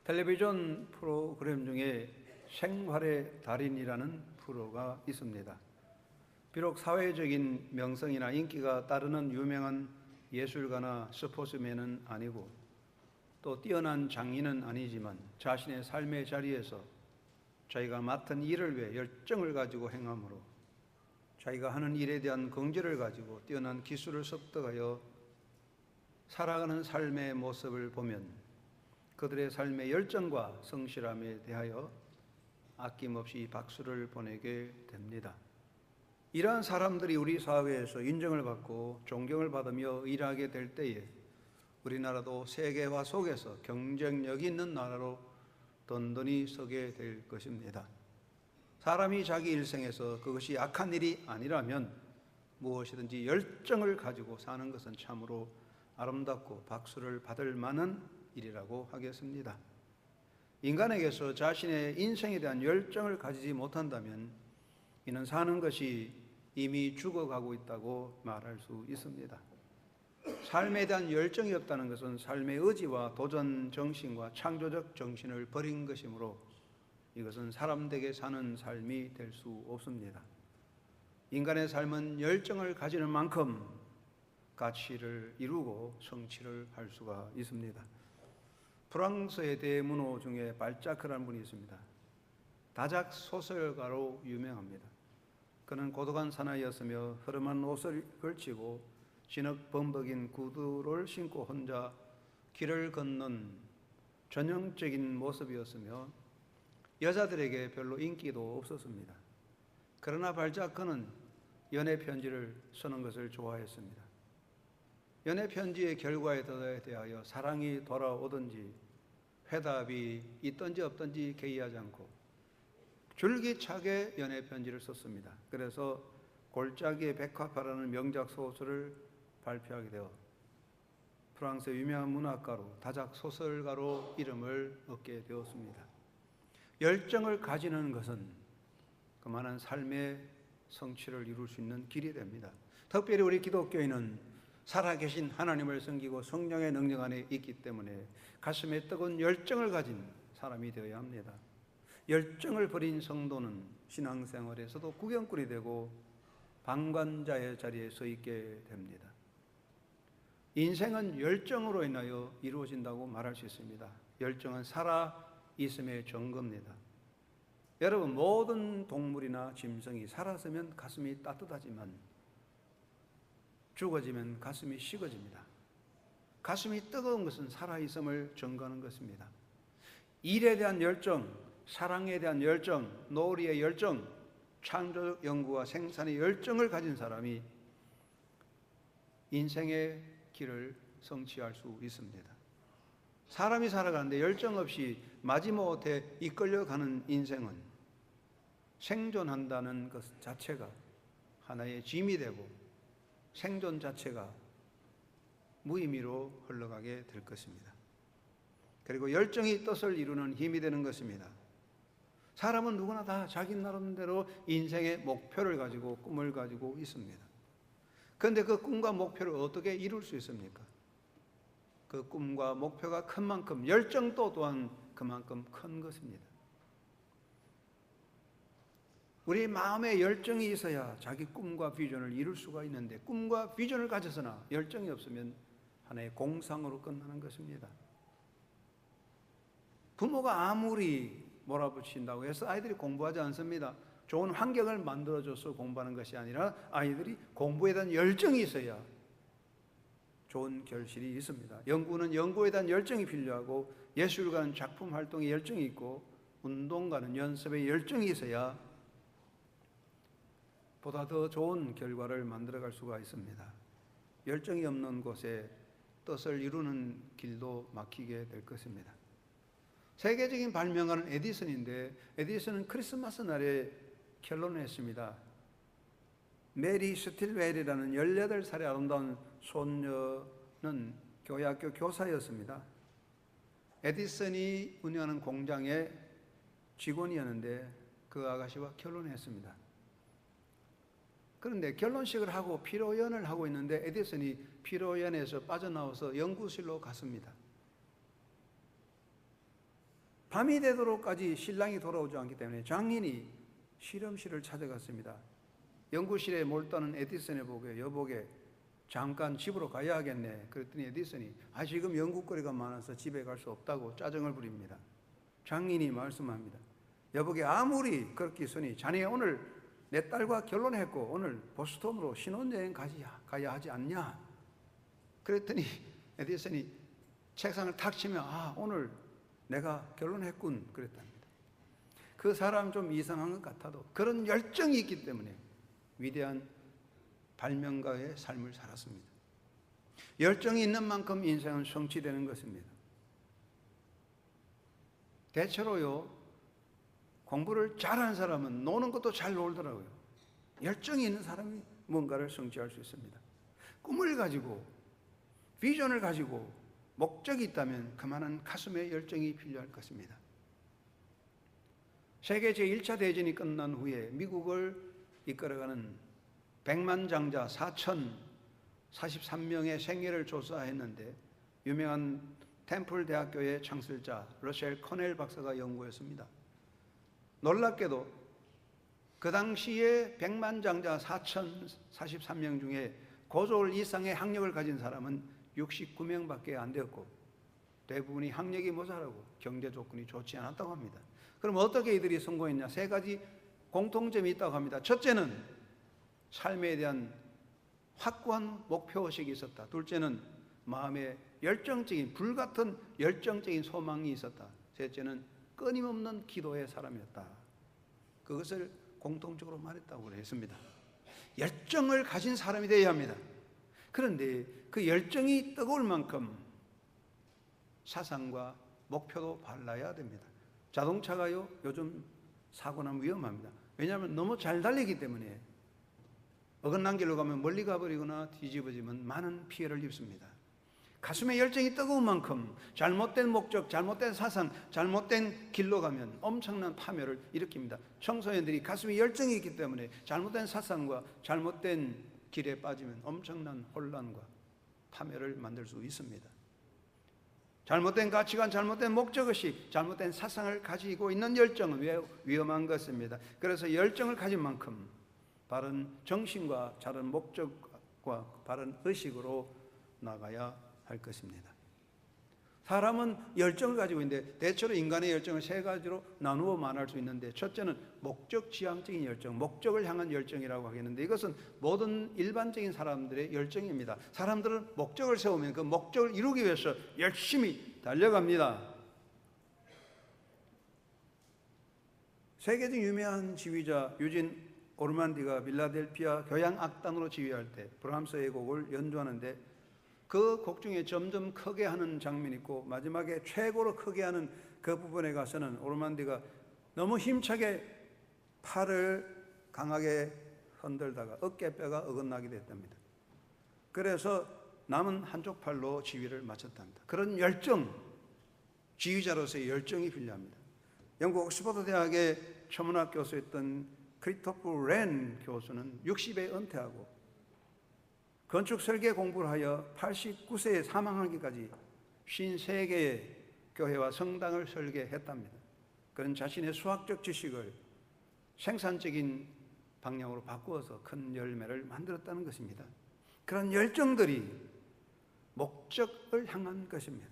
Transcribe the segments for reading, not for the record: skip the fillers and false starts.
텔레비전 프로그램 중에 생활의 달인이라는 프로가 있습니다. 비록 사회적인 명성이나 인기가 따르는 유명한 예술가나 스포츠맨은 아니고 또 뛰어난 장인은 아니지만 자신의 삶의 자리에서 자기가 맡은 일을 위해 열정을 가지고 행함으로 자기가 하는 일에 대한 긍지를 가지고 뛰어난 기술을 습득하여 살아가는 삶의 모습을 보면 그들의 삶의 열정과 성실함에 대하여 아낌없이 박수를 보내게 됩니다. 이러한 사람들이 우리 사회에서 인정을 받고 존경을 받으며 일하게 될 때에 우리나라도 세계화 속에서 경쟁력 있는 나라로 든든히 서게 될 것입니다. 사람이 자기 일생에서 그것이 악한 일이 아니라면 무엇이든지 열정을 가지고 사는 것은 참으로 아름답고 박수를 받을 만한 일이라고 하겠습니다. 인간에게서 자신의 인생에 대한 열정을 가지지 못한다면 이는 사는 것이 이미 죽어가고 있다고 말할 수 있습니다. 삶에 대한 열정이 없다는 것은 삶의 의지와 도전 정신과 창조적 정신을 버린 것이므로 이것은 사람되게 사는 삶이 될 수 없습니다. 인간의 삶은 열정을 가지는 만큼 가치를 이루고 성취를 할 수가 있습니다. 프랑스의 대문호 중에 발자크라는 분이 있습니다. 다작 소설가로 유명합니다. 그는 고독한 사나이였으며 허름한 옷을 걸치고 진흙 범벅인 구두를 신고 혼자 길을 걷는 전형적인 모습이었으며 여자들에게 별로 인기도 없었습니다. 그러나 발자크는 연애 편지를 쓰는 것을 좋아했습니다. 연애 편지의 결과에 대하여 사랑이 돌아오든지 회답이 있든지 없든지 개의하지 않고 줄기차게 연애 편지를 썼습니다. 그래서 골짜기의 백화파라는 명작 소설을 발표하게 되어 프랑스의 유명한 문학가로 다작 소설가로 이름을 얻게 되었습니다. 열정을 가지는 것은 그만한 삶의 성취를 이룰 수 있는 길이 됩니다. 특별히 우리 기독교인은 살아계신 하나님을 섬기고 성령의 능력 안에 있기 때문에 가슴에 뜨거운 열정을 가진 사람이 되어야 합니다. 열정을 버린 성도는 신앙생활에서도 구경꾼이 되고 방관자의 자리에 서 있게 됩니다. 인생은 열정으로 인하여 이루어진다고 말할 수 있습니다. 열정은 살아있음의 증거입니다. 여러분, 모든 동물이나 짐승이 살았으면 가슴이 따뜻하지만 죽어지면 가슴이 식어집니다. 가슴이 뜨거운 것은 살아있음을 증거하는 것입니다. 일에 대한 열정, 사랑에 대한 열정, 놀이의 열정, 창조적 연구와 생산의 열정을 가진 사람이 인생의 길을 성취할 수 있습니다. 사람이 살아가는데 열정 없이 마지못해 이끌려가는 인생은 생존한다는 것 자체가 하나의 짐이 되고 생존 자체가 무의미로 흘러가게 될 것입니다. 그리고 열정이 뜻을 이루는 힘이 되는 것입니다. 사람은 누구나 다 자기 나름대로 인생의 목표를 가지고 꿈을 가지고 있습니다. 그런데 그 꿈과 목표를 어떻게 이룰 수 있습니까? 그 꿈과 목표가 큰 만큼 열정도 또한 그만큼 큰 것입니다. 우리 마음에 열정이 있어야 자기 꿈과 비전을 이룰 수가 있는데 꿈과 비전을 가져서나 열정이 없으면 하나의 공상으로 끝나는 것입니다. 부모가 아무리 몰아붙인다고 해서 아이들이 공부하지 않습니다. 좋은 환경을 만들어줘서 공부하는 것이 아니라 아이들이 공부에 대한 열정이 있어야 좋은 결실이 있습니다. 연구는 연구에 대한 열정이 필요하고 예술가는 작품 활동에 열정이 있고 운동가는 연습에 열정이 있어야 보다 더 좋은 결과를 만들어갈 수가 있습니다. 열정이 없는 곳에 뜻을 이루는 길도 막히게 될 것입니다. 세계적인 발명가는 에디슨인데 에디슨은 크리스마스 날에 결론을 했습니다. 메리 스틸웰이라는 18살의 아름다운 손녀는 교회학교 교사였습니다. 에디슨이 운영하는 공장의 직원이었는데 그 아가씨와 결혼했습니다. 그런데 결혼식을 하고 피로연을 하고 있는데 에디슨이 피로연에서 빠져나와서 연구실로 갔습니다. 밤이 되도록까지 신랑이 돌아오지 않기 때문에 장인이 실험실을 찾아갔습니다. 연구실에 몰두하는 에디슨에 보고 여보게 잠깐 집으로 가야 하겠네. 그랬더니 에디슨이 지금 연구거리가 많아서 집에 갈 수 없다고 짜증을 부립니다. 장인이 말씀합니다. 여보게 아무리 그렇게 있으니 자네 오늘 내 딸과 결혼했고 오늘 보스턴으로 신혼여행 가야 하지 않냐. 그랬더니 에디슨이 책상을 탁 치며 오늘 내가 결혼했군 그랬답니다. 그 사람 좀 이상한 것 같아도 그런 열정이 있기 때문에 위대한 발명가의 삶을 살았습니다. 열정이 있는 만큼 인생은 성취되는 것입니다. 대체로요, 공부를 잘하는 사람은 노는 것도 잘 놀더라고요. 열정이 있는 사람이 뭔가를 성취할 수 있습니다. 꿈을 가지고 비전을 가지고 목적이 있다면 그만한 가슴의 열정이 필요할 것입니다. 세계 제1차 대전이 끝난 후에 미국을 이끌어가는 백만장자 4,043명의 생애를 조사했는데 유명한 템플 대학교의 창설자 러셀 커넬 박사가 연구했습니다. 놀랍게도 그 당시에 백만장자 4,043명 중에 고졸 이상의 학력을 가진 사람은 69명밖에 안 되었고 대부분이 학력이 모자라고 경제 조건이 좋지 않았다고 합니다. 그럼 어떻게 이들이 성공했냐? 세 가지 공통점이 있다고 합니다. 첫째는 삶에 대한 확고한 목표의식이 있었다. 둘째는 마음에 열정적인 불같은 열정적인 소망이 있었다. 셋째는 끊임없는 기도의 사람이었다. 그것을 공통적으로 말했다고 했습니다. 열정을 가진 사람이 되어야 합니다. 그런데 그 열정이 뜨거울 만큼 사상과 목표도 발라야 됩니다. 자동차가요 요즘 사고 나면 위험합니다. 왜냐하면 너무 잘 달리기 때문에 어긋난 길로 가면 멀리 가버리거나 뒤집어지면 많은 피해를 입습니다. 가슴에 열정이 뜨거운 만큼 잘못된 목적, 잘못된 사상, 잘못된 길로 가면 엄청난 파멸을 일으킵니다. 청소년들이 가슴에 열정이 있기 때문에 잘못된 사상과 잘못된 길에 빠지면 엄청난 혼란과 파멸을 만들 수 있습니다. 잘못된 가치관, 잘못된 목적의식, 잘못된 사상을 가지고 있는 열정은 위험한 것입니다. 그래서 열정을 가진 만큼 바른 정신과 바른 목적과 바른 의식으로 나가야 할 것입니다. 사람은 열정을 가지고 있는데 대체로 인간의 열정을 세 가지로 나누어 말할 수 있는데 첫째는 목적 지향적인 열정, 목적을 향한 열정이라고 하겠는데 이것은 모든 일반적인 사람들의 열정입니다. 사람들은 목적을 세우면 그 목적을 이루기 위해서 열심히 달려갑니다. 세계적 유명한 지휘자 유진 오르만디가 빌라델피아 교향악단으로 지휘할 때 브람스의 곡을 연주하는데 그 곡 중에 점점 크게 하는 장면이 있고 마지막에 최고로 크게 하는 그 부분에 가서는 오르만디가 너무 힘차게 팔을 강하게 흔들다가 어깨뼈가 어긋나게 됐답니다. 그래서 남은 한쪽 팔로 지휘를 마쳤답니다. 그런 열정, 지휘자로서의 열정이 필요합니다. 영국 옥스퍼드 대학의 천문학 교수였던 크리스토프 렌 교수는 60에 은퇴하고 건축 설계 공부를 하여 89세에 사망하기까지 53개의 교회와 성당을 설계했답니다. 그런 자신의 수학적 지식을 생산적인 방향으로 바꾸어서 큰 열매를 만들었다는 것입니다. 그런 열정들이 목적을 향한 것입니다.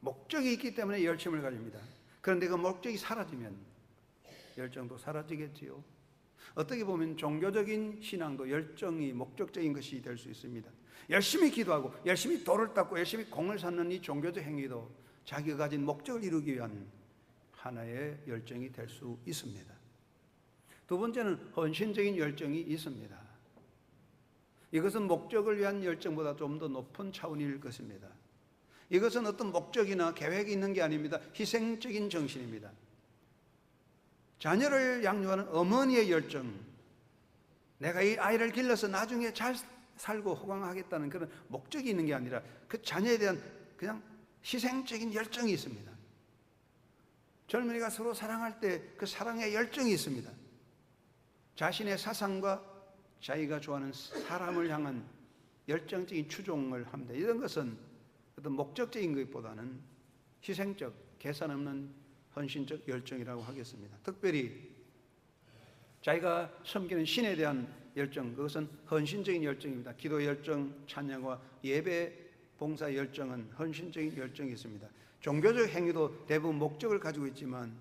목적이 있기 때문에 열심을 가집니다. 그런데 그 목적이 사라지면 열정도 사라지겠지요. 어떻게 보면 종교적인 신앙도 열정이 목적적인 것이 될 수 있습니다. 열심히 기도하고 열심히 돌을 닦고 열심히 공을 쌓는 이 종교적 행위도 자기가 가진 목적을 이루기 위한 하나의 열정이 될 수 있습니다. 두 번째는 헌신적인 열정이 있습니다. 이것은 목적을 위한 열정보다 좀 더 높은 차원일 것입니다. 이것은 어떤 목적이나 계획이 있는 게 아닙니다. 희생적인 정신입니다. 자녀를 양육하는 어머니의 열정, 내가 이 아이를 길러서 나중에 잘 살고 호강하겠다는 그런 목적이 있는 게 아니라 그 자녀에 대한 그냥 희생적인 열정이 있습니다. 젊은이가 서로 사랑할 때 그 사랑의 열정이 있습니다. 자신의 사상과 자기가 좋아하는 사람을 향한 열정적인 추종을 합니다. 이런 것은 어떤 목적적인 것보다는 희생적, 계산 없는 헌신적 열정이라고 하겠습니다. 특별히 자기가 섬기는 신에 대한 열정, 그것은 헌신적인 열정입니다. 기도 열정, 찬양과 예배, 봉사 열정은 헌신적인 열정이 있습니다. 종교적 행위도 대부분 목적을 가지고 있지만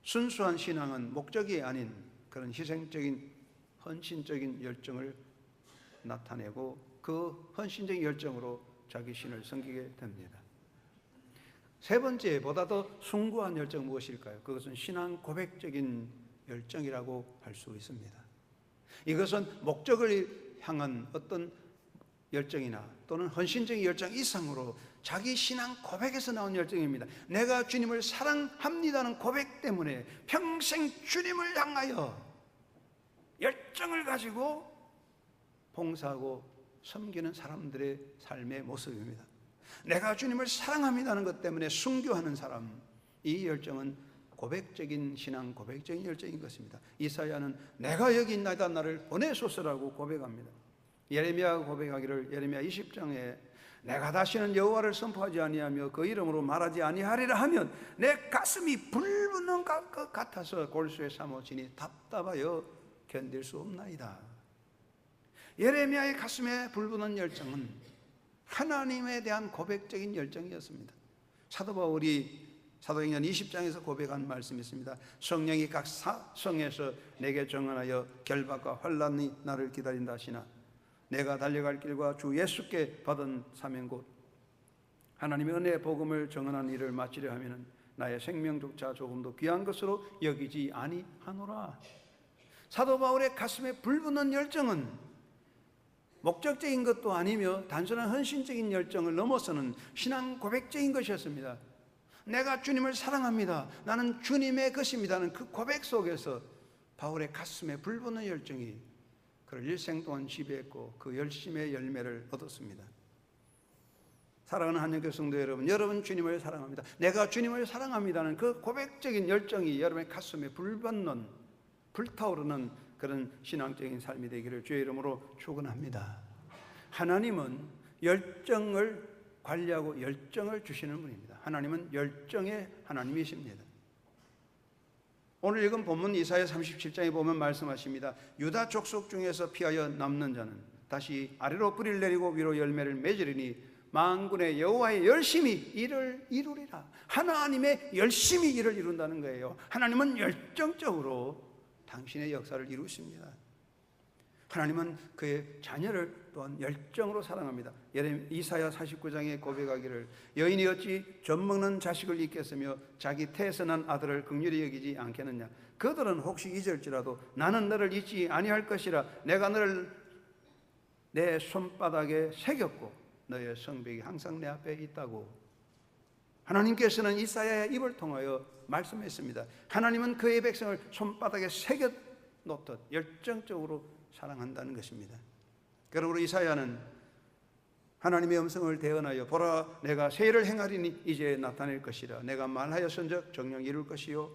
순수한 신앙은 목적이 아닌 그런 희생적인 헌신적인 열정을 나타내고 그 헌신적인 열정으로 자기 신을 섬기게 됩니다. 세 번째, 보다 더 숭고한 열정은 무엇일까요? 그것은 신앙 고백적인 열정이라고 할 수 있습니다. 이것은 목적을 향한 어떤 열정이나 또는 헌신적인 열정 이상으로 자기 신앙 고백에서 나온 열정입니다. 내가 주님을 사랑합니다는 고백 때문에 평생 주님을 향하여 열정을 가지고 봉사하고 섬기는 사람들의 삶의 모습입니다. 내가 주님을 사랑합니다는 것 때문에 순교하는 사람, 이 열정은 고백적인 신앙, 고백적인 열정인 것입니다. 이사야는 내가 여기 있나이다 나를 보내소서라고 고백합니다. 예레미야가 고백하기를 예레미야 20장에 내가 다시는 여호와를 선포하지 아니하며 그 이름으로 말하지 아니하리라 하면 내 가슴이 불붙는 것 같아서 골수에 사모지니 답답하여 견딜 수 없나이다. 예레미야의 가슴에 불붙는 열정은 하나님에 대한 고백적인 열정이었습니다. 사도 바울이 사도행전 20장에서 고백한 말씀이 있습니다. 성령이 각 성에서 내게 정언하여 결박과 환난이 나를 기다린다 하시나 내가 달려갈 길과 주 예수께 받은 사명 곧 하나님의 은혜의 복음을 정언한 일을 마치려 하면은 나의 생명조차 조금도 귀한 것으로 여기지 아니하노라. 사도 바울의 가슴에 불붙는 열정은 목적적인 것도 아니며 단순한 헌신적인 열정을 넘어서는 신앙 고백적인 것이었습니다. 내가 주님을 사랑합니다. 나는 주님의 것입니다는 그 고백 속에서 바울의 가슴에 불붙는 열정이 그를 일생 동안 지배했고 그 열심의 열매를 얻었습니다. 사랑하는 한영교 성도 여러분, 여러분 주님을 사랑합니다. 내가 주님을 사랑합니다는 그 고백적인 열정이 여러분의 가슴에 불붙는, 불타오르는 그런 신앙적인 삶이 되기를 주의 이름으로 축원합니다. 하나님은 열정을 관리하고 열정을 주시는 분입니다. 하나님은 열정의 하나님이십니다. 오늘 읽은 본문 이사야 37장에 보면 말씀하십니다. 유다 족속 중에서 피하여 남는 자는 다시 아래로 뿌리를 내리고 위로 열매를 맺으리니 만군의 여호와의 열심히 이를 이루리라. 하나님의 열심히 일을 이룬다는 거예요. 하나님은 열정적으로 당신의 역사를 이루십니다. 하나님은 그의 자녀를 또한 열정으로 사랑합니다. 이사야 49장에 고백하기를 여인이 어찌 젖먹는 자식을 잊겠으며 자기 태에서 난 아들을 긍휼히 여기지 않겠느냐. 그들은 혹시 잊을지라도 나는 너를 잊지 아니할 것이라. 내가 너를 내 손바닥에 새겼고 너의 성벽이 항상 내 앞에 있다고. 하나님께서는 이사야의 입을 통하여 말씀했습니다. 하나님은 그의 백성을 손바닥에 새겨놓듯 열정적으로 사랑한다는 것입니다. 그러므로 이사야는 하나님의 음성을 대언하여 보라 내가 새 일을 행하리니 이제 나타낼 것이라. 내가 말하였은즉 정령 이룰 것이요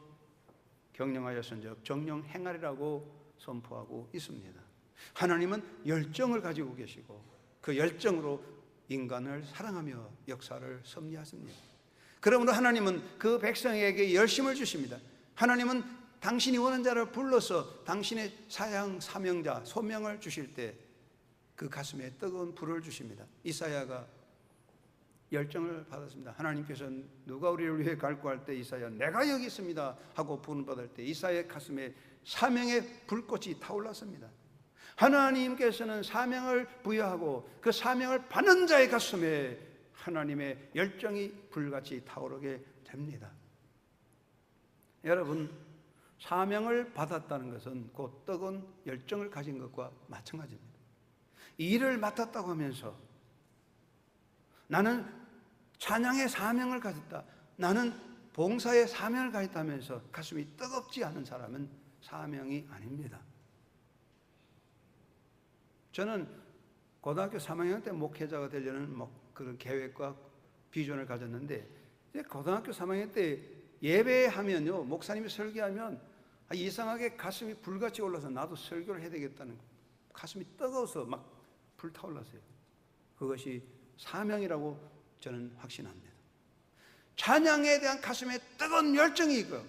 경영하였은즉 정령 행하리라고 선포하고 있습니다. 하나님은 열정을 가지고 계시고 그 열정으로 인간을 사랑하며 역사를 섭리하십니다. 그러므로 하나님은 그 백성에게 열심을 주십니다. 하나님은 당신이 원하는 자를 불러서 당신의 사양 사명자 소명을 주실 때 그 가슴에 뜨거운 불을 주십니다. 이사야가 열정을 받았습니다. 하나님께서 누가 우리를 위해 갈구할 때 이사야 내가 여기 있습니다 하고 부름받을 때 이사야의 가슴에 사명의 불꽃이 타올랐습니다. 하나님께서는 사명을 부여하고 그 사명을 받는 자의 가슴에 하나님의 열정이 불같이 타오르게 됩니다. 여러분, 사명을 받았다는 것은 곧 뜨거운 열정을 가진 것과 마찬가지입니다. 일을 맡았다고 하면서 나는 찬양의 사명을 가졌다, 나는 봉사의 사명을 가졌다면서 가슴이 뜨겁지 않은 사람은 사명이 아닙니다. 저는 고등학교 3학년 때 목회자가 되려는 그런 계획과 비전을 가졌는데 고등학교 3학년 때 예배하면요, 목사님이 설교하면 이상하게 가슴이 불같이 올라서 나도 설교를 해야 되겠다는 가슴이 뜨거워서 막 불타올랐어요. 그것이 사명이라고 저는 확신합니다. 찬양에 대한 가슴에 뜨거운 열정이 있고,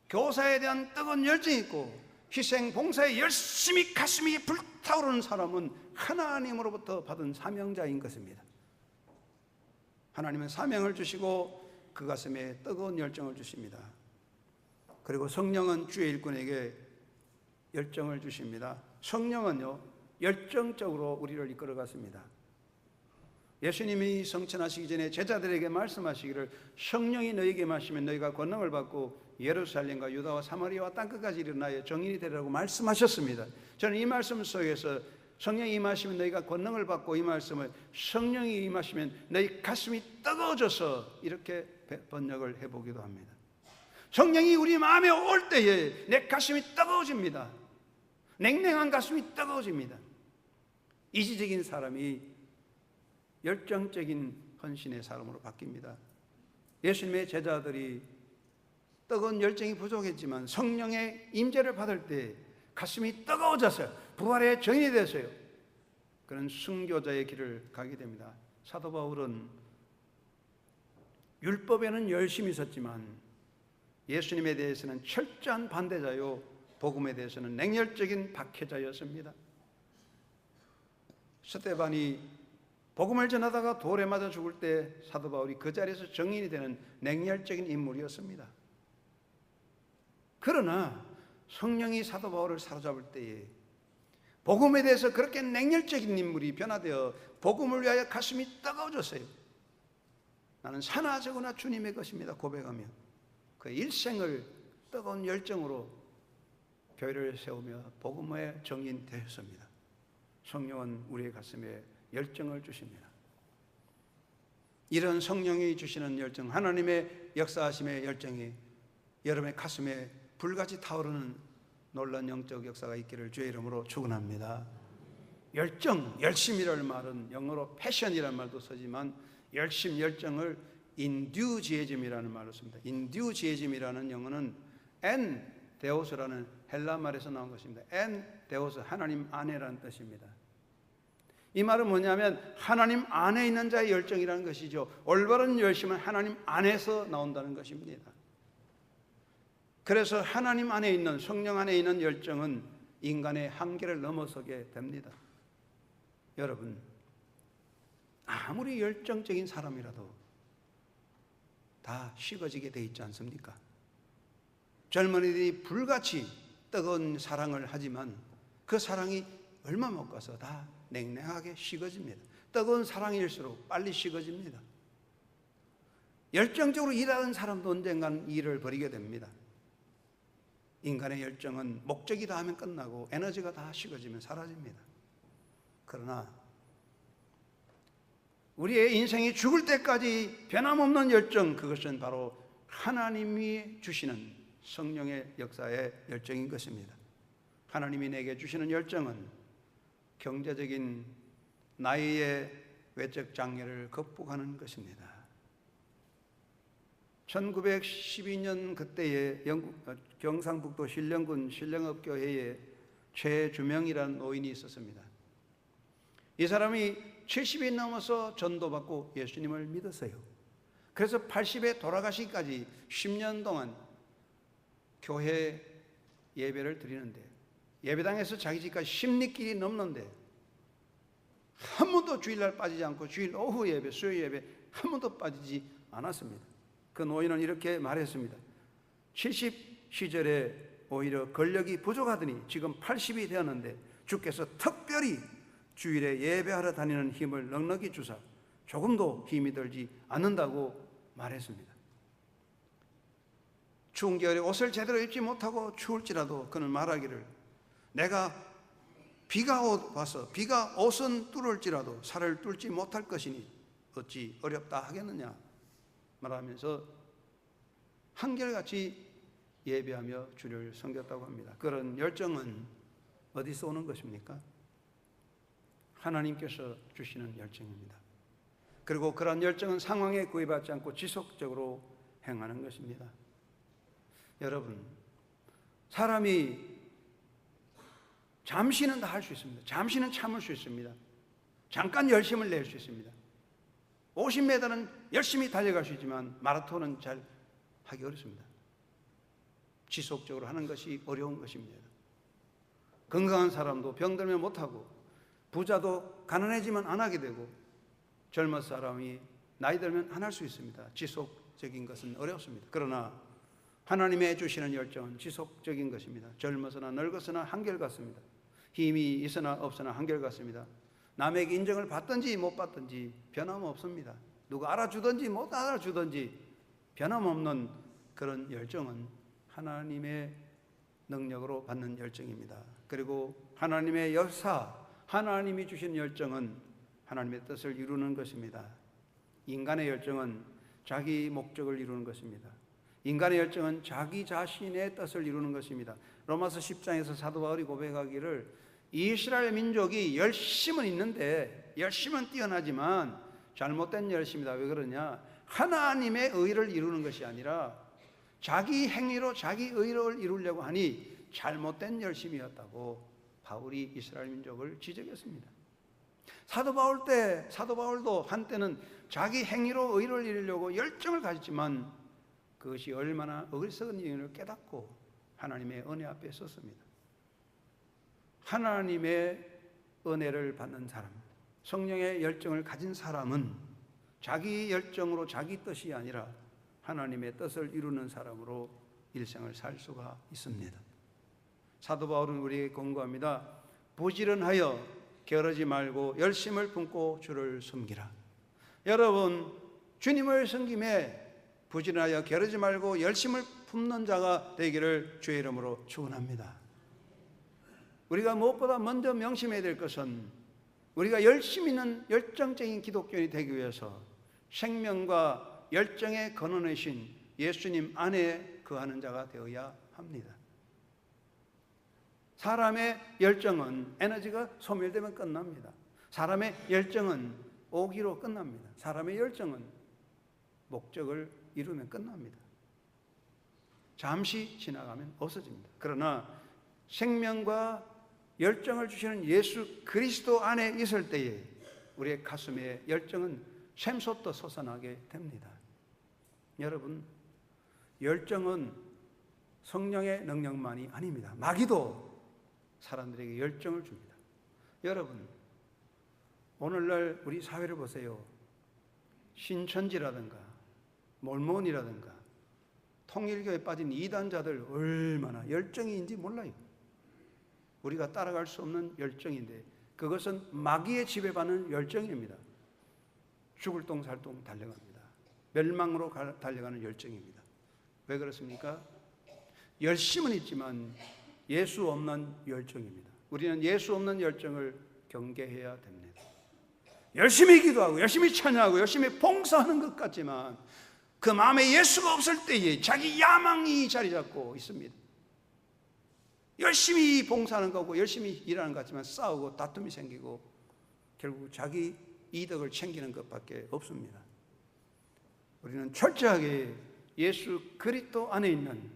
교사에 대한 뜨거운 열정이 있고, 희생 봉사에 열심히 가슴이 불타오르는 사람은 하나님으로부터 받은 사명자인 것입니다. 하나님은 사명을 주시고 그 가슴에 뜨거운 열정을 주십니다. 그리고 성령은 주의 일꾼에게 열정을 주십니다. 성령은요, 열정적으로 우리를 이끌어갔습니다. 예수님이 성천하시기 전에 제자들에게 말씀하시기를 성령이 너희에게 임하시면 너희가 권능을 받고 예루살렘과 유다와 사마리아와 땅끝까지 이르나여 정인이 되리라고 말씀하셨습니다. 저는 이 말씀 속에서 성령이 임하시면 너희가 권능을 받고, 이 말씀을 성령이 임하시면 너희 가슴이 뜨거워져서 이렇게 번역을 해보기도 합니다. 성령이 우리 마음에 올 때에 내 가슴이 뜨거워집니다. 냉랭한 가슴이 뜨거워집니다. 이지적인 사람이 열정적인 헌신의 사람으로 바뀝니다. 예수님의 제자들이 뜨거운 열정이 부족했지만 성령의 임재를 받을 때 가슴이 뜨거워졌어요. 부활의 정인이 됐어요. 그런 순교자의 길을 가게 됩니다. 사도 바울은 율법에는 열심히 있었지만 예수님에 대해서는 철저한 반대자요, 복음에 대해서는 냉혈적인 박해자였습니다. 스데반이 복음을 전하다가 돌에 맞아 죽을 때 사도 바울이 그 자리에서 정인이 되는 냉혈적인 인물이었습니다. 그러나 성령이 사도 바울을 사로잡을 때에 복음에 대해서 그렇게 냉혈적인 인물이 변화되어 복음을 위하여 가슴이 뜨거워졌어요. 나는 사나저거나 주님의 것입니다 고백하며 그 일생을 뜨거운 열정으로 교회를 세우며 복음의 정인 되었습니다. 성령은 우리의 가슴에 열정을 주십니다. 이런 성령이 주시는 열정, 하나님의 역사하심의 열정이 여러분의 가슴에 불같이 타오르는 놀라운 영적 역사가 있기를 주의 이름으로 축원합니다. 열정, 열심이라는 말은 영어로 패션이라는 말도 쓰지만 열심, 열정을 인듀지에즘이라는 말로 씁니다. 인듀지에즘이라는 영어는 엔 데오스라는 헬라 말에서 나온 것입니다. 엔 데오스, 하나님 안에라는 뜻입니다. 이 말은 뭐냐면 하나님 안에 있는 자의 열정이라는 것이죠. 올바른 열심은 하나님 안에서 나온다는 것입니다. 그래서 하나님 안에 있는, 성령 안에 있는 열정은 인간의 한계를 넘어서게 됩니다. 여러분, 아무리 열정적인 사람이라도 다 식어지게 돼 있지 않습니까? 젊은이들이 불같이 뜨거운 사랑을 하지만 그 사랑이 얼마 못 가서 다 냉랭하게 식어집니다. 뜨거운 사랑일수록 빨리 식어집니다. 열정적으로 일하는 사람도 언젠간 일을 버리게 됩니다. 인간의 열정은 목적이 다 하면 끝나고 에너지가 다 식어지면 사라집니다. 그러나 우리의 인생이 죽을 때까지 변함없는 열정, 그것은 바로 하나님이 주시는 성령의 역사의 열정인 것입니다. 하나님이 내게 주시는 열정은 경제적인 나이의 외적 장애를 극복하는 것입니다. 1912년 그때에 경상북도 신령군 신령업교회에 최주명이라는 노인이 있었습니다. 이 사람이 70이 넘어서 전도받고 예수님을 믿었어요. 그래서 80에 돌아가시기까지 10년 동안 교회 예배를 드리는데, 예배당에서 자기 집까지 10리길이 넘는데 한 번도 주일날 빠지지 않고 주일 오후 예배, 수요 예배 한 번도 빠지지 않았습니다. 그 노인은 이렇게 말했습니다. 70 시절에 오히려 권력이 부족하더니 지금 80이 되었는데 주께서 특별히 주일에 예배하러 다니는 힘을 넉넉히 주사 조금도 힘이 들지 않는다고 말했습니다. 추운 겨울에 옷을 제대로 입지 못하고 추울지라도 그는 말하기를, 내가 비가 와서 비가 옷은 뚫을지라도 살을 뚫지 못할 것이니 어찌 어렵다 하겠느냐 말하면서 한결같이 예배하며 주를 섬겼다고 합니다. 그런 열정은 어디서 오는 것입니까? 하나님께서 주시는 열정입니다. 그리고 그런 열정은 상황에 구애받지 않고 지속적으로 행하는 것입니다. 여러분, 사람이 잠시는 다 할 수 있습니다. 잠시는 참을 수 있습니다. 잠깐 열심을 낼 수 있습니다. 50m는 열심히 달려갈 수 있지만 마라톤은 잘 하기 어렵습니다. 지속적으로 하는 것이 어려운 것입니다. 건강한 사람도 병들면 못하고, 부자도 가난해지면 안 하게 되고, 젊은 사람이 나이 들면 안 할 수 있습니다. 지속적인 것은 어렵습니다. 그러나 하나님의 주시는 열정은 지속적인 것입니다. 젊어서나 늙어서나 한결같습니다. 힘이 있으나 없으나 한결같습니다. 남에게 인정을 받든지 못 받든지 변함없습니다. 누가 알아주든지 못 알아주든지 변함없는 그런 열정은 하나님의 능력으로 받는 열정입니다. 그리고 하나님의 역사, 하나님이 주신 열정은 하나님의 뜻을 이루는 것입니다. 인간의 열정은 자기 목적을 이루는 것입니다. 인간의 열정은 자기 자신의 뜻을 이루는 것입니다. 로마서 10장에서 사도 바울이 고백하기를 이스라엘 민족이 열심은 있는데, 열심은 뛰어나지만 잘못된 열심이다. 왜 그러냐? 하나님의 의를 이루는 것이 아니라 자기 행위로 자기 의를 이루려고 하니 잘못된 열심이었다고 바울이 이스라엘 민족을 지적했습니다. 사도 바울도 한때는 자기 행위로 의를 이루려고 열정을 가졌지만 그것이 얼마나 어리석은 일을 깨닫고 하나님의 은혜 앞에 섰습니다. 하나님의 은혜를 받는 사람, 성령의 열정을 가진 사람은 자기 열정으로 자기 뜻이 아니라 하나님의 뜻을 이루는 사람으로 일생을 살 수가 있습니다. 사도 바울은 우리에게 권고합니다. 부지런하여 게으르지 말고 열심을 품고 주를 섬기라. 여러분, 주님을 섬김에 부지런하여 게으르지 말고 열심을 품는 자가 되기를 주의 이름으로 축원합니다. 우리가 무엇보다 먼저 명심해야 될 것은 우리가 열심 있는 열정적인 기독교인이 되기 위해서 생명과 열정의 근원이신 예수님 안에 거하는 자가 되어야 합니다. 사람의 열정은 에너지가 소멸되면 끝납니다. 사람의 열정은 오기로 끝납니다. 사람의 열정은 목적을 이루면 끝납니다. 잠시 지나가면 없어집니다. 그러나 생명과 열정을 주시는 예수 그리스도 안에 있을 때에 우리의 가슴에 열정은 샘솟듯 솟아나게 됩니다. 여러분, 열정은 성령의 능력만이 아닙니다. 마귀도 사람들에게 열정을 줍니다. 여러분, 오늘날 우리 사회를 보세요. 신천지라든가 몰몬이라든가 통일교에 빠진 이단자들 얼마나 열정인지 몰라요. 우리가 따라갈 수 없는 열정인데 그것은 마귀의 지배받는 열정입니다. 죽을 똥살똥 달려갑니다. 멸망으로 달려가는 열정입니다. 왜 그렇습니까? 열심은 있지만 예수 없는 열정입니다. 우리는 예수 없는 열정을 경계해야 됩니다. 열심히 기도하고 열심히 찬양하고 열심히 봉사하는 것 같지만 그 마음에 예수가 없을 때에 자기 야망이 자리 잡고 있습니다. 열심히 봉사하는 거고 열심히 일하는 것 같지만 싸우고 다툼이 생기고 결국 자기 이득을 챙기는 것밖에 없습니다. 우리는 철저하게 예수 그리스도 안에 있는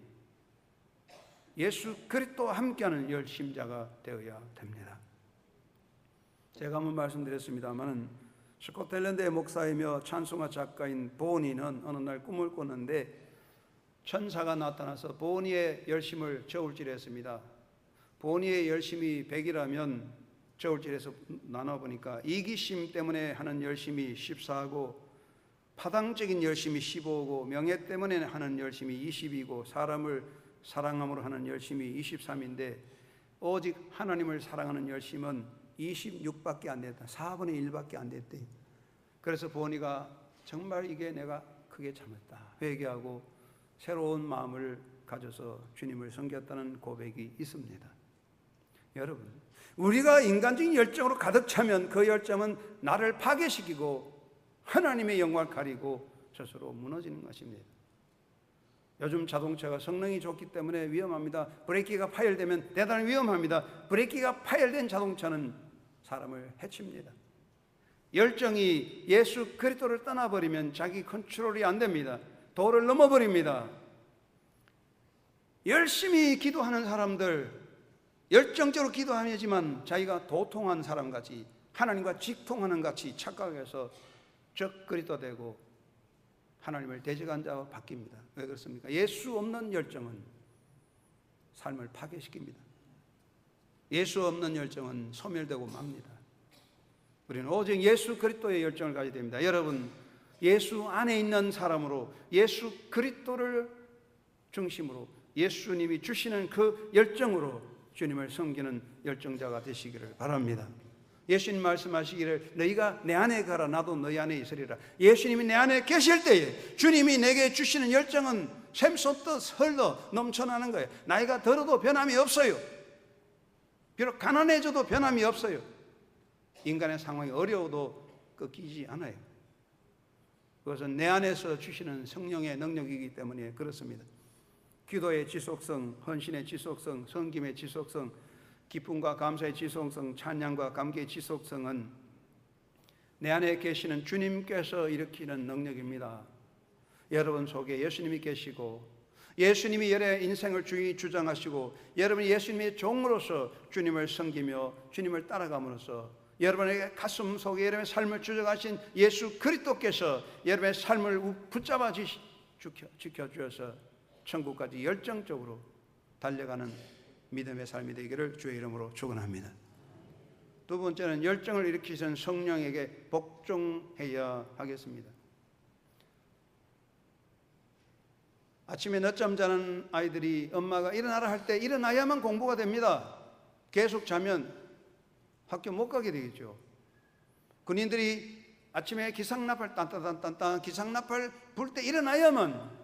예수 그리스도와 함께하는 열심자가 되어야 됩니다. 제가 한번 말씀드렸습니다만 스코틀랜드의 목사이며 찬송가 작가인 보니는 어느 날 꿈을 꿨는데 천사가 나타나서 보니의 열심을 저울질했습니다. 보니의 열심이 100이라면 저울질해서 나눠보니까 이기심 때문에 하는 열심이 14고 파당적인 열심이 15고 명예 때문에 하는 열심이 20이고 사람을 사랑함으로 하는 열심이 23인데 오직 하나님을 사랑하는 열심은 26밖에 안 됐다. 4분의 1밖에 안 됐대. 그래서 보니가 정말 이게 내가 크게 잘못했다 회개하고 새로운 마음을 가져서 주님을 섬겼다는 고백이 있습니다. 여러분, 우리가 인간적인 열정으로 가득 차면 그 열정은 나를 파괴시키고 하나님의 영광을 가리고 스스로 무너지는 것입니다. 요즘 자동차가 성능이 좋기 때문에 위험합니다. 브레이크가 파열되면 대단히 위험합니다. 브레이크가 파열된 자동차는 사람을 해칩니다. 열정이 예수 그리스도를 떠나버리면 자기 컨트롤이 안 됩니다. 도를 넘어버립니다. 열심히 기도하는 사람들, 열정적으로 기도하지만 자기가 도통한 사람같이 하나님과 직통하는 같이 착각해서 적 그리스도 되고 하나님을 대적한 자로 바뀝니다. 왜 그렇습니까? 예수 없는 열정은 삶을 파괴시킵니다. 예수 없는 열정은 소멸되고 맙니다. 우리는 오직 예수 그리스도의 열정을 가져야 됩니다. 여러분, 예수 안에 있는 사람으로 예수 그리스도를 중심으로 예수님이 주시는 그 열정으로 주님을 섬기는 열정자가 되시기를 바랍니다. 예수님 말씀하시기를 너희가 내 안에 가라 나도 너희 안에 있으리라. 예수님이 내 안에 계실 때에 주님이 내게 주시는 열정은 샘솟듯 흘러 넘쳐나는 거예요. 나이가 들어도 변함이 없어요. 비록 가난해져도 변함이 없어요. 인간의 상황이 어려워도 꺾이지 않아요. 그것은 내 안에서 주시는 성령의 능력이기 때문에 그렇습니다. 기도의 지속성, 헌신의 지속성, 섬김의 지속성, 기쁨과 감사의 지속성, 찬양과 감기의 지속성은 내 안에 계시는 주님께서 일으키는 능력입니다. 여러분 속에 예수님이 계시고 예수님이 여러분의 인생을 주장하시고 여러분이 예수님의 종으로서 주님을 섬기며 주님을 따라감으로써 여러분에게 가슴 속에 여러분의 삶을 주장하신 예수 그리스도께서 여러분의 삶을 붙잡아 지켜주셔서 천국까지 열정적으로 달려가는 믿음의 삶이 되기를 주의 이름으로 축원합니다. 두 번째는 열정을 일으키신 성령에게 복종해야 하겠습니다. 아침에 늦잠 자는 아이들이 엄마가 일어나라 할 때 일어나야만 공부가 됩니다. 계속 자면 학교 못 가게 되겠죠. 군인들이 아침에 기상나팔 딴딴딴딴 기상나팔 불 때 일어나야만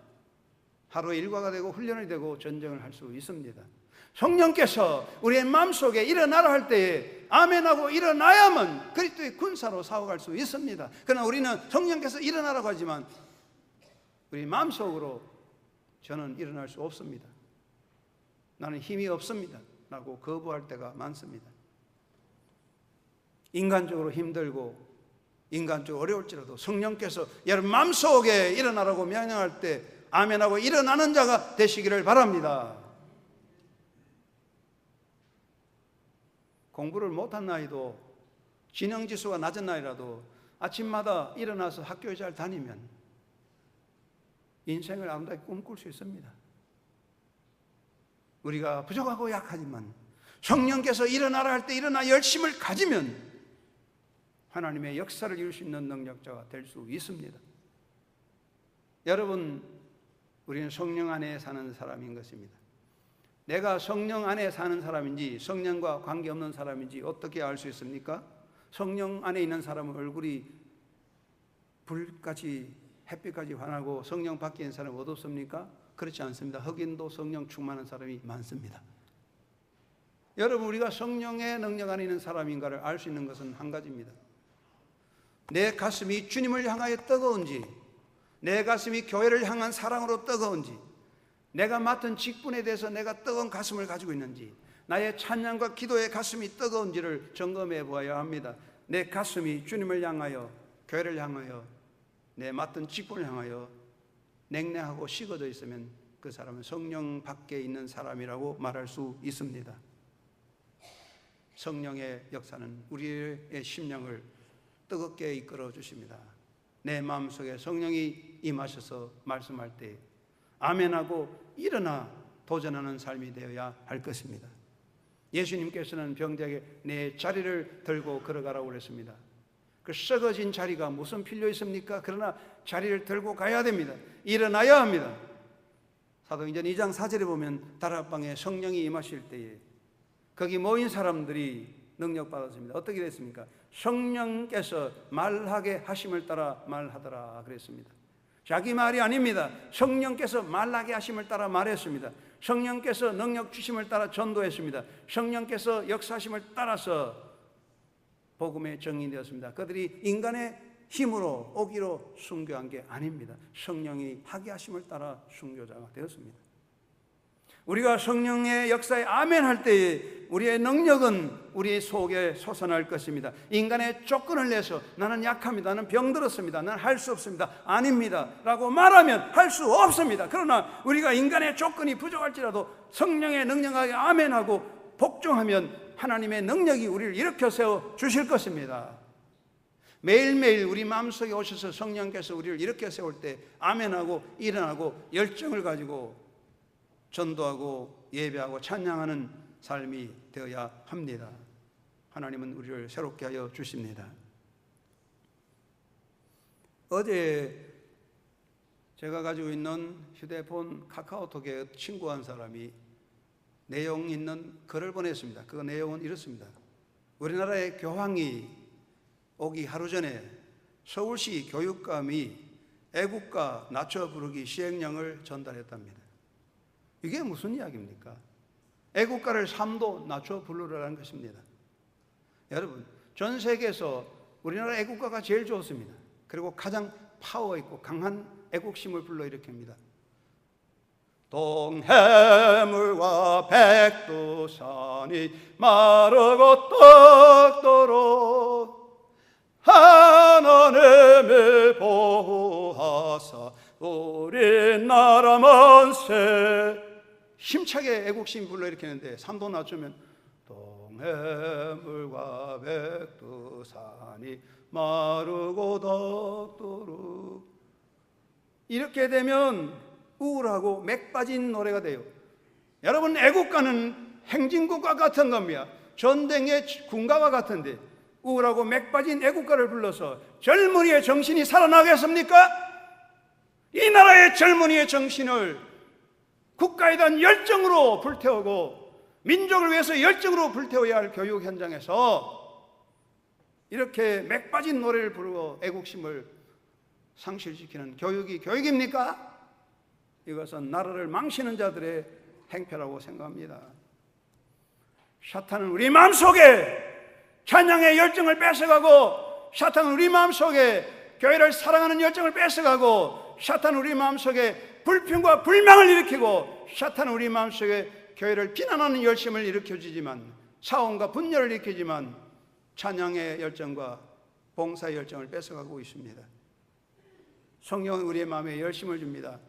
하루의 일과가 되고 훈련이 되고 전쟁을 할 수 있습니다. 성령께서 우리의 마음속에 일어나라 할 때에 아멘하고 일어나야만 그리스도의 군사로 싸워갈 수 있습니다. 그러나 우리는 성령께서 일어나라고 하지만 우리 마음속으로 저는 일어날 수 없습니다. 나는 힘이 없습니다 라고 거부할 때가 많습니다. 인간적으로 힘들고 인간적으로 어려울지라도 성령께서 여러분 마음속에 일어나라고 명령할 때 아멘하고 일어나는 자가 되시기를 바랍니다. 공부를 못한 나이도 지능지수가 낮은 나이라도 아침마다 일어나서 학교에 잘 다니면 인생을 아름답게 꿈꿀 수 있습니다. 우리가 부족하고 약하지만 성령께서 일어나라 할 때 일어나 열심을 가지면 하나님의 역사를 이룰 수 있는 능력자가 될 수 있습니다. 여러분, 우리는 성령 안에 사는 사람인 것입니다. 내가 성령 안에 사는 사람인지 성령과 관계없는 사람인지 어떻게 알 수 있습니까? 성령 안에 있는 사람은 얼굴이 불같이 햇빛까지 환하고 성령 밖에 있는 사람은 어둡습니까? 그렇지 않습니다. 흑인도 성령 충만한 사람이 많습니다. 여러분, 우리가 성령의 능력 안에 있는 사람인가를 알 수 있는 것은 한 가지입니다. 내 가슴이 주님을 향하여 뜨거운지, 내 가슴이 교회를 향한 사랑으로 뜨거운지, 내가 맡은 직분에 대해서 내가 뜨거운 가슴을 가지고 있는지, 나의 찬양과 기도의 가슴이 뜨거운지를 점검해 보아야 합니다. 내 가슴이 주님을 향하여, 교회를 향하여, 내 맡은 직분을 향하여 냉랭하고 식어져 있으면 그 사람은 성령 밖에 있는 사람이라고 말할 수 있습니다. 성령의 역사는 우리의 심령을 뜨겁게 이끌어 주십니다. 내 마음속에 성령이 임하셔서 말씀할 때 아멘하고 일어나 도전하는 삶이 되어야 할 것입니다. 예수님께서는 병자에게 내 자리를 들고 걸어가라고 그랬습니다. 그 썩어진 자리가 무슨 필요 있습니까? 그러나 자리를 들고 가야 됩니다. 일어나야 합니다. 사도행전 2장 4절에 보면 다락방에 성령이 임하실 때에 거기 모인 사람들이 능력받았습니다. 어떻게 됐습니까? 성령께서 말하게 하심을 따라 말하더라 그랬습니다. 자기 말이 아닙니다. 성령께서 말하게 하심을 따라 말했습니다. 성령께서 능력 주심을 따라 전도했습니다. 성령께서 역사하심을 따라서 복음의 정인되었습니다. 그들이 인간의 힘으로 오기로 순교한 게 아닙니다. 성령이 하게 하심을 따라 순교자가 되었습니다. 우리가 성령의 역사에 아멘할 때에 우리의 능력은 우리 속에 솟아날 것입니다. 인간의 조건을 내서 나는 약합니다, 나는 병들었습니다, 나는 할 수 없습니다, 아닙니다 라고 말하면 할 수 없습니다. 그러나 우리가 인간의 조건이 부족할지라도 성령의 능력하게 아멘하고 복종하면 하나님의 능력이 우리를 일으켜 세워 주실 것입니다. 매일매일 우리 마음속에 오셔서 성령께서 우리를 이렇게 세울 때 아멘하고 일어나고 열정을 가지고 전도하고 예배하고 찬양하는 삶이 되어야 합니다. 하나님은 우리를 새롭게 하여 주십니다. 어제 제가 가지고 있는 휴대폰 카카오톡에 친구 한 사람이 내용 있는 글을 보냈습니다. 그 내용은 이렇습니다. 우리나라의 교황이 오기 하루 전에 서울시 교육감이 애국가 낮춰 부르기 시행령을 전달했답니다. 이게 무슨 이야기입니까? 애국가를 3도 낮춰 부르라는 것입니다. 여러분, 전 세계에서 우리나라 애국가가 제일 좋습니다. 그리고 가장 파워 있고 강한 애국심을 불러일으킵니다. 동해물과 백두산이 마르고 떡도록 하나님이 보호하사 우리나라 만세. 힘차게 애국심 불러일으키는데 3도 낮추면 동해물과 백두산이 마르고 덕도록. 이렇게 되면 우울하고 맥 빠진 노래가 돼요. 여러분, 애국가는 행진곡과 같은 겁니다. 전쟁의 군가와 같은데 우울하고 맥 빠진 애국가를 불러서 젊은이의 정신이 살아나겠습니까? 이 나라의 젊은이의 정신을 국가에 대한 열정으로 불태우고 민족을 위해서 열정으로 불태워야 할 교육 현장에서 이렇게 맥 빠진 노래를 부르고 애국심을 상실시키는 교육이 교육입니까? 이것은 나라를 망치는 자들의 행패라고 생각합니다. 사탄은 우리 마음속에 찬양의 열정을 뺏어가고, 사탄은 우리 마음속에 교회를 사랑하는 열정을 뺏어가고, 사탄은 우리 마음속에 불평과 불망을 일으키고, 사탄은 우리 마음속에 교회를 비난하는 열심을 일으켜주지만, 사원과 분열을 일으키지만 찬양의 열정과 봉사의 열정을 뺏어가고 있습니다. 성령은 우리의 마음에 열심을 줍니다.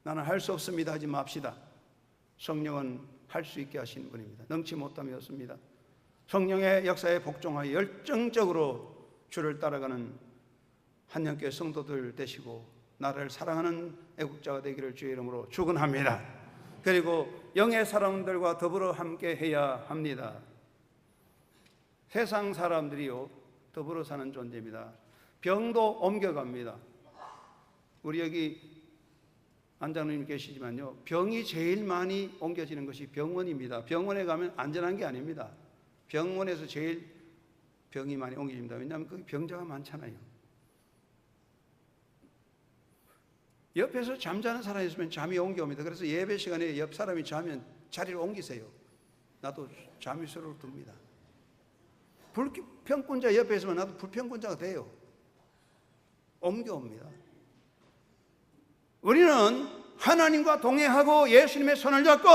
나는 할 수 없습니다 하지 맙시다. 성령은 할 수 있게 하시는 분입니다. 능치 못함이 없습니다. 성령의 역사에 복종하여 열정적으로 주를 따라가는 한영교회 성도들 되시고 나라를 사랑하는 애국자가 되기를 주의 이름으로 축원합니다. 그리고 영의 사람들과 더불어 함께 해야 합니다. 세상 사람들이요 더불어 사는 존재입니다. 병도 옮겨갑니다. 우리 여기 안장님 계시지만요, 병이 제일 많이 옮겨지는 것이 병원입니다. 병원에 가면 안전한 게 아닙니다. 병원에서 제일 병이 많이 옮겨집니다. 왜냐하면 거기 병자가 많잖아요. 옆에서 잠자는 사람이 있으면 잠이 옮겨옵니다. 그래서 예배 시간에 옆 사람이 자면 자리를 옮기세요. 나도 잠이 서로 듭니다. 불평꾼자 옆에 있으면 나도 불평꾼자가 돼요. 옮겨옵니다. 우리는 하나님과 동행하고 예수님의 손을 잡고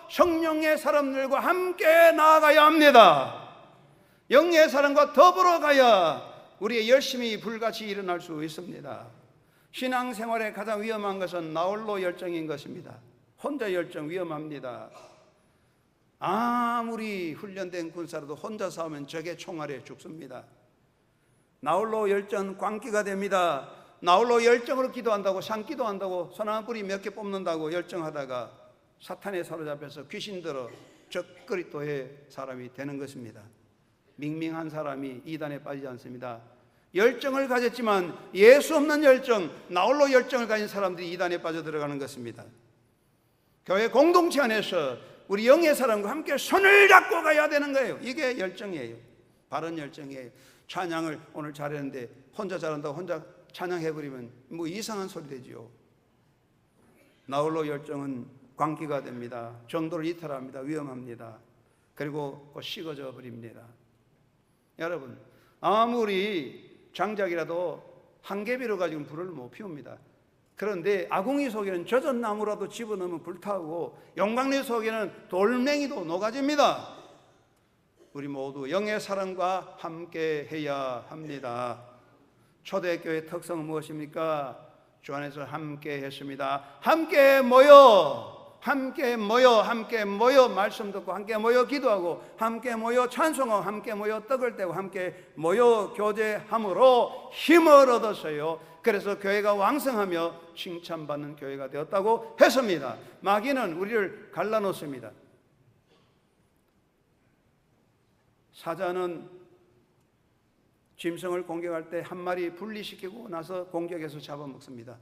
성령의 사람들과 함께 나아가야 합니다. 영의 사람과 더불어 가야 우리의 열심이 불같이 일어날 수 있습니다. 신앙생활에 가장 위험한 것은 나홀로 열정인 것입니다. 혼자 열정 위험합니다. 아무리 훈련된 군사라도 혼자 싸우면 적의 총알에 죽습니다. 나홀로 열정 광기가 됩니다. 나홀로 열정으로 기도한다고, 산기도한다고, 소나무 뿌리 몇 개 뽑는다고 열정하다가 사탄에 사로잡혀서 귀신 들어 적그리스도의 사람이 되는 것입니다. 밍밍한 사람이 이단에 빠지지 않습니다. 열정을 가졌지만 예수 없는 열정, 나홀로 열정을 가진 사람들이 이단에 빠져들어가는 것입니다. 교회 공동체 안에서 우리 영의 사람과 함께 손을 잡고 가야 되는 거예요. 이게 열정이에요. 바른 열정이에요. 찬양을 오늘 잘했는데 혼자 잘한다고 혼자 찬양해버리면 뭐 이상한 소리 되지요. 나홀로 열정은 광기가 됩니다. 정도를 이탈합니다. 위험합니다. 그리고 곧 식어져 버립니다. 여러분, 아무리 장작이라도 한 개비로 가지고는 불을 못 피웁니다. 그런데 아궁이 속에는 젖은 나무라도 집어넣으면 불타고 용광로 속에는 돌멩이도 녹아집니다. 우리 모두 영의 사랑과 함께 해야 합니다. 초대교회의 특성은 무엇입니까? 주 안에서 함께 했습니다. 함께 모여 함께 모여 말씀 듣고 함께 모여 기도하고 함께 모여 찬송하고 함께 모여 떡을 떼고 함께 모여 교제함으로 힘을 얻었어요. 그래서 교회가 왕성하며 칭찬받는 교회가 되었다고 했습니다. 마귀는 우리를 갈라놓습니다. 사자는 짐승을 공격할 때 한 마리 분리시키고 나서 공격해서 잡아먹습니다.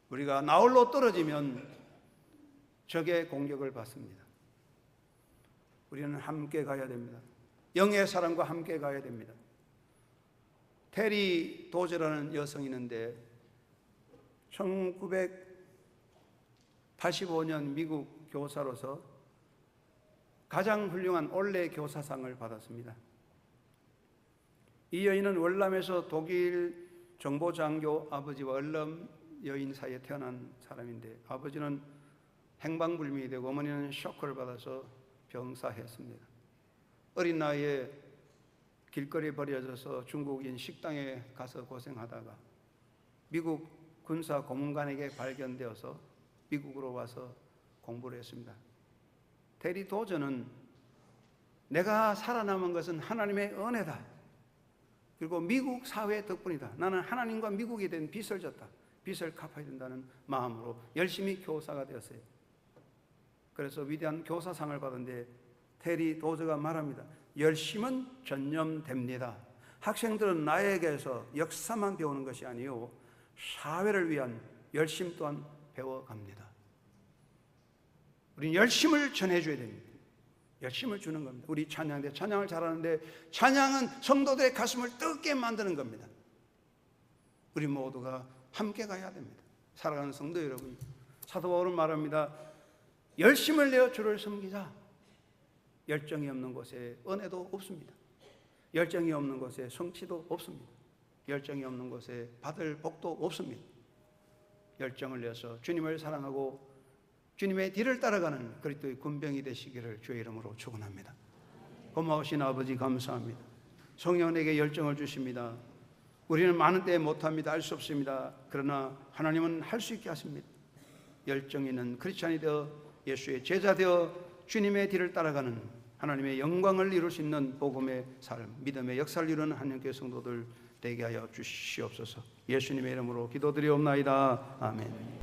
우리가 나홀로 떨어지면 적의 공격을 받습니다. 우리는 함께 가야 됩니다. 영의 사람과 함께 가야 됩니다. 테리 도저라는 여성이 있는데 1985년 미국 교사로서 가장 훌륭한 올레 교사상을 받았습니다. 이 여인은 월남에서 독일 정보장교 아버지와 얼름 여인 사이에 태어난 사람인데 아버지는 행방불명이 되고 어머니는 쇼크를 받아서 병사했습니다. 어린 나이에 길거리에 버려져서 중국인 식당에 가서 고생하다가 미국 군사 고문관에게 발견되어서 미국으로 와서 공부를 했습니다. 테리 도저는 내가 살아남은 것은 하나님의 은혜다. 그리고 미국 사회 덕분이다. 나는 하나님과 미국에 대한 빚을 졌다. 빚을 갚아야 된다는 마음으로 열심히 교사가 되었어요. 그래서 위대한 교사상을 받은데 테리 도저가 말합니다. 열심은 전념됩니다. 학생들은 나에게서 역사만 배우는 것이 아니요 사회를 위한 열심 또한 배워갑니다. 우리는 열심을 전해줘야 됩니다. 열심을 주는 겁니다. 우리 찬양대 찬양을 잘하는데 찬양은 성도들의 가슴을 뜨겁게 만드는 겁니다. 우리 모두가 함께 가야 됩니다. 사랑하는 성도 여러분, 사도 바울은 말합니다. 열심을 내어 주를 섬기자. 열정이 없는 곳에 은혜도 없습니다. 열정이 없는 곳에 성취도 없습니다. 열정이 없는 곳에 받을 복도 없습니다. 열정을 내서 주님을 사랑하고 주님의 뒤를 따라가는 그리스도의 군병이 되시기를 주의 이름으로 축원합니다. 고마우신 아버지 감사합니다. 성령에게 열정을 주십니다. 우리는 많은 때에 못합니다. 알 수 없습니다. 그러나 하나님은 할 수 있게 하십니다. 열정 있는 크리스찬이 되어 예수의 제자 되어 주님의 뒤를 따라가는 하나님의 영광을 이룰 수 있는 복음의 삶, 믿음의 역사를 이루는 한영교회 성도들 되게 하여 주시옵소서. 예수님의 이름으로 기도드리옵나이다. 아멘.